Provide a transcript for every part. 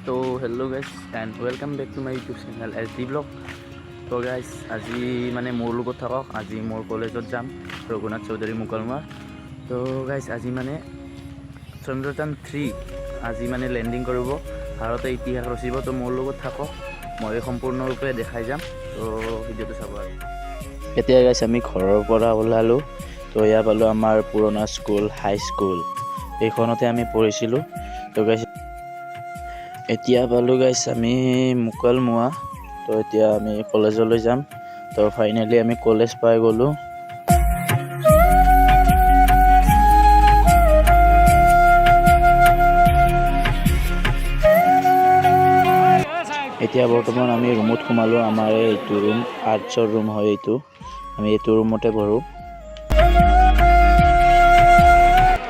তো hello' guys and welcome back to my YouTube channel SD vlog. তো guys আজি মানে মোৰ লগত থাকক। আজি মোৰ কলেজত যাম, ৰঘুনাথ চৌধুৰী মুকলমুৱা। তো গাইজ আজি মানে চন্দ্ৰযান 3 আজি মানে লেণ্ডিং কৰিব, ভাৰতে ইতিহাস ৰচিব। তো মোৰ লগত থাকক, মই সম্পূৰ্ণৰূপে দেখাই যাম। তো ভিডিঅ'টো চাব আৰু। এতিয়া গাইজ আমি ঘৰৰ পৰা ওলালোঁ। তো এয়া পালোঁ আমাৰ পুৰণা স্কুল, হাইস্কুল। এইখনতে আমি পঢ়িছিলোঁ। তো গাইজ এতিয়া পালোঁ গাইজ আমি মুকলমুৱা। তো এতিয়া আমি কলেজলৈ যাম। তো ফাইনেলি আমি কলেজ পাই গ'লোঁ। এতিয়া বৰ্তমান আমি ৰুমত সোমালোঁ। আমাৰ এইটো ৰুম আৰ্টছৰ ৰুম হয়। আমি এইটো ৰুমতে পঢ়োঁ।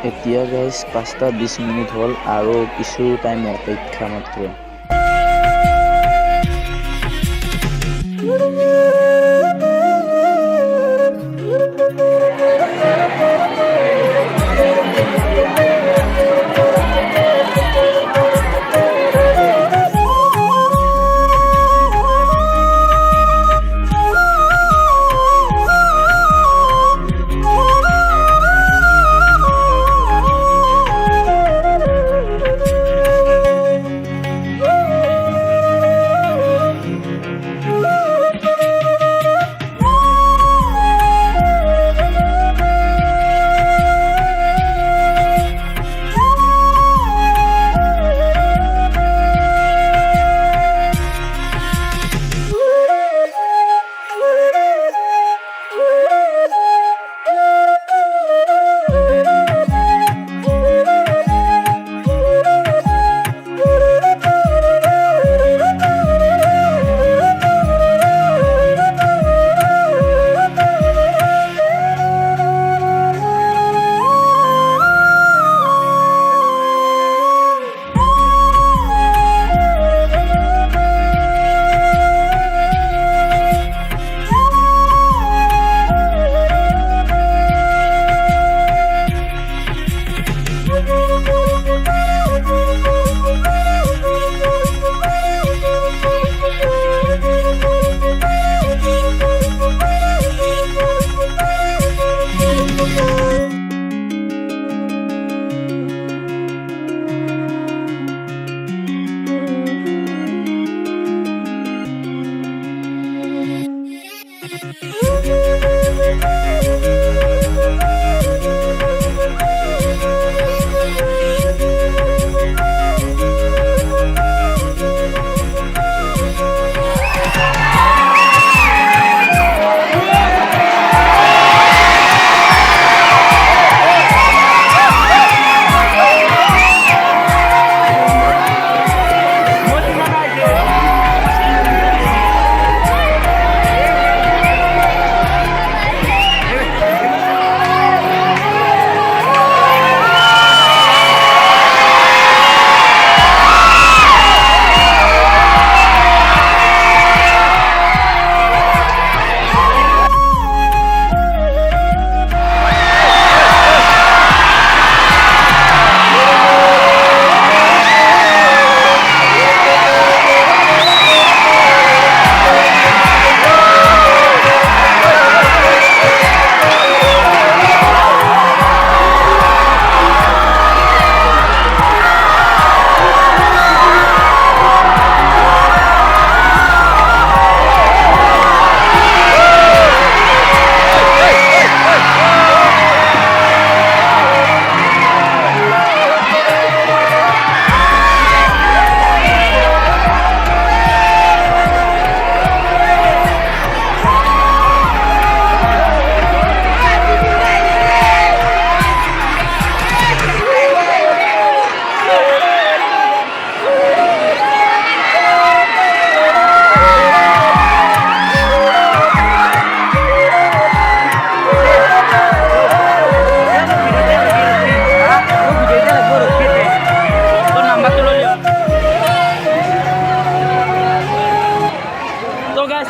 এতিয়া গাইজ 5:20 হ'ল আৰু কিছু টাইম অপেক্ষা মাত্ৰ।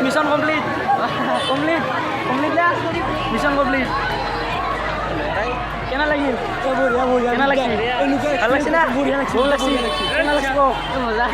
Mission complete. Complete lah. Mission complete. Kena lagi. কেনা লাগছে ভাল লাগছে না ভাল লাগছে কেনা লাগছে মজা